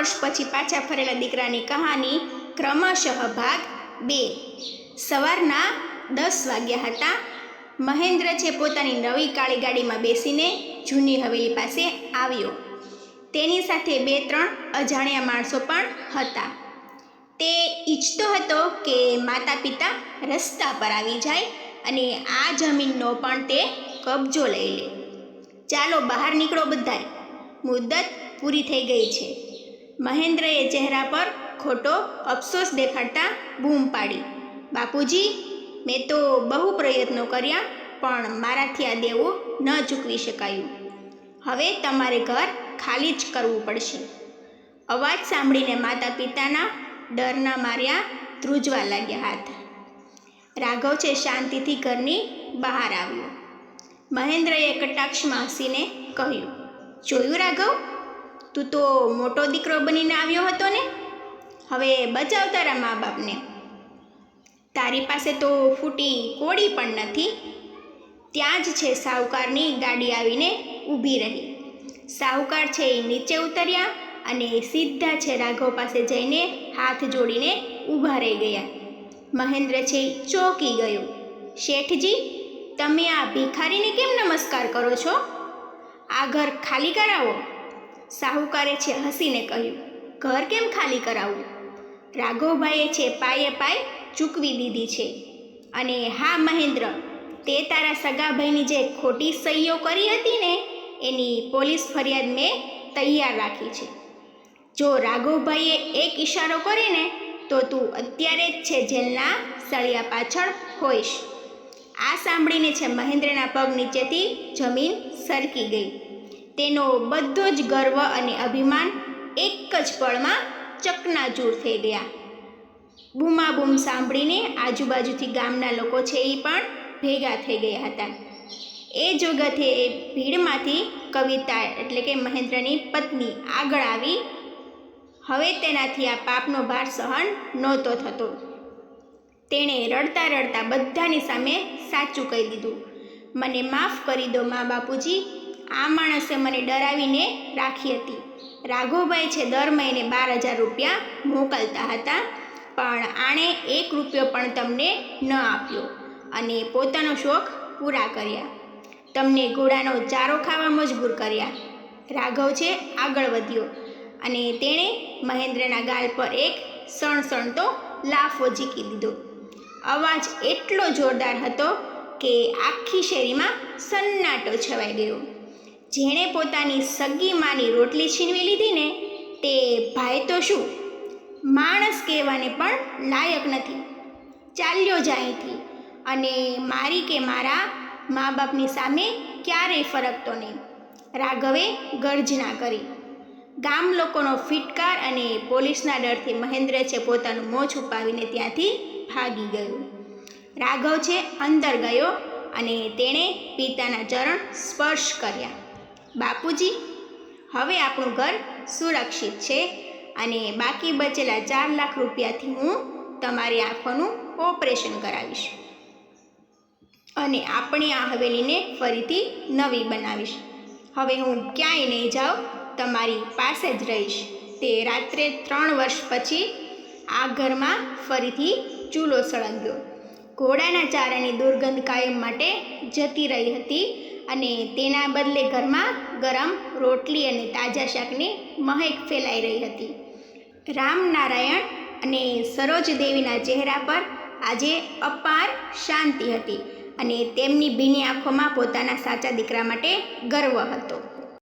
વર્ષ પછી પાછા ફરેલા દીકરાની કહાની ક્રમશઃ ભાગ 2। સવારના 10 વાગ્યા હતા। મહેન્દ્ર છે પોતાની નવી કાળી ગાડીમાં બેસીને જૂની હવેલી પાસે આવ્યો। તેની સાથે 2-3 અજાણ્યા માણસો પણ હતા। તે ઈચ્છતો હતો કે માતા પિતા રસ્તા પર આવી જાય અને આ જમીનનો પણ તે કબજો લઈ લે। ચાલો બહાર નીકળો બધાય, મુદ્દત પૂરી થઈ ગઈ છે। મહેન્દ્રએ ચહેરા પર ખોટો અફસોસ દેખાડતા બૂમ પાડી, બાપુજી, મેં તો બહુ પ્રયત્નો કર્યા પણ મારાથી આ દેવું ન ચૂકવી શકાયું। હવે તમારે ઘર ખાલી જ કરવું પડશે। અવાજ સાંભળીને માતા પિતાના ડરના માર્યા ધ્રુજવા લાગ્યા હાથ। રાઘવ છે શાંતિથી ઘરની બહાર આવ્યો। મહેન્દ્રએ કટાક્ષમાં હસીને કહ્યું, જોયું રાઘવ, તું તો મોટો દીકરો બનીને આવ્યો હતો ને? હવે બચાવ તારા મા બાપને। તારી પાસે તો ફૂટી કોડી પણ નથી। ત્યાં જ છે સાહુકારની ગાડી આવીને ઊભી રહી। સાહુકાર છે એ નીચે ઉતર્યા અને સીધા છે રાઘવ પાસે જઈને હાથ જોડીને ઊભા રહી ગયા। મહેન્દ્ર છે ચોંકી ગયો। શેઠજી, તમે આ ભિખારીને કેમ નમસ્કાર કરો છો? આ ઘર ખાલી કરાવો। સાહુકારે છે હસીને કહ્યું, ઘર કેમ ખાલી કરાવું? રાઘવભાઈએ છે પાયે પાય ચૂકવી દીધી છે। અને હા મહેન્દ્ર, તે તારા સગાભાઈની જે ખોટી સહીઓ કરી હતી ને, એની પોલીસ ફરિયાદ મેં તૈયાર રાખી છે। જો રાઘવભાઈએ એક ઈશારો કરીને તો તું અત્યારે જ છે જેલના સળિયા પાછળ હોઈશ। આ સાંભળીને છે મહેન્દ્રના પગ નીચેથી જમીન સરકી ગઈ। તેનો બધો જ ગર્વ અને અભિમાન એક જ પળમાં ચકનાચૂર થઈ ગયા। બૂમાબૂમ સાંભળીને આજુબાજુથી ગામના લોકો છે એ પણ ભેગા થઈ ગયા હતા। એ જ વખતે એ ભીડમાંથી કવિતા એટલે કે મહેન્દ્રની પત્ની આગળ આવી। હવે તેનાથી આ પાપનો ભાર સહન નહોતો થતો। તેણે રડતા રડતા બધાની સામે સાચું કહી દીધું, મને માફ કરી દો મા બાપુજી, આ માણસે મને ડરાવીને રાખી હતી। રાઘવભાઈ છે દર મહિને 12,000 રૂપિયા મોકલતા હતા, પણ આણે 1 રૂપિયો પણ તમને ન આપ્યો અને પોતાનો શોખ પૂરા કર્યા। તમને ઘોડાનો ચારો ખાવા મજબૂર કર્યા। રાઘવ છે આગળ વધ્યો અને તેણે મહેન્દ્રના ગાલ પર એક સણસણતો લાફો ઝીકી દીધો। અવાજ એટલો જોરદાર હતો કે આખી શેરીમાં સન્નાટો છવાઈ ગયો। જેણે પોતાની સગી માની રોટલી છીનવી લીધી ને, તે ભાઈ તો શું, માણસ કહેવાને પણ લાયક નથી। ચાલ્યો જાય અહીંથી અને મારી કે મારા મા બાપની સામે ક્યારેય ફરકતો નહીં। રાઘવે ગર્જના કરી। ગામ લોકોનો ફિટકાર અને પોલીસના ડરથી મહેન્દ્ર છે પોતાનું મોં છુપાવીને ત્યાંથી ભાગી ગયો। રાઘવ છે અંદર ગયો અને તેણે પિતાના ચરણ સ્પર્શ કર્યા। બાપુજી, હવે આપણું ઘર સુરક્ષિત છે અને બાકી બચેલા 4 લાખ રૂપિયાથી હું તમારી આંખોનું ઓપરેશન કરાવીશ અને આપણી આ હવેલીને ફરીથી નવી બનાવીશ। હવે હું ક્યાંય નહીં જાઉં, તમારી પાસે જ રહીશ। તે રાત્રે 3 વર્ષ પછી આ ઘરમાં ફરીથી ચૂલો સળગ્યો। ઘોડાના ચારાની દુર્ગંધ કાયમ માટે જતી રહી હતી અને તેના બદલે ઘરમાં ગરમ રોટલી અને તાજા શાકની મહેક ફેલાઈ રહી હતી। રામનારાયણ અને સરોજદેવીના ચહેરા પર આજે અપાર શાંતિ હતી અને તેમની ભીની આંખોમાં પોતાના સાચા દીકરા માટે ગર્વ હતો।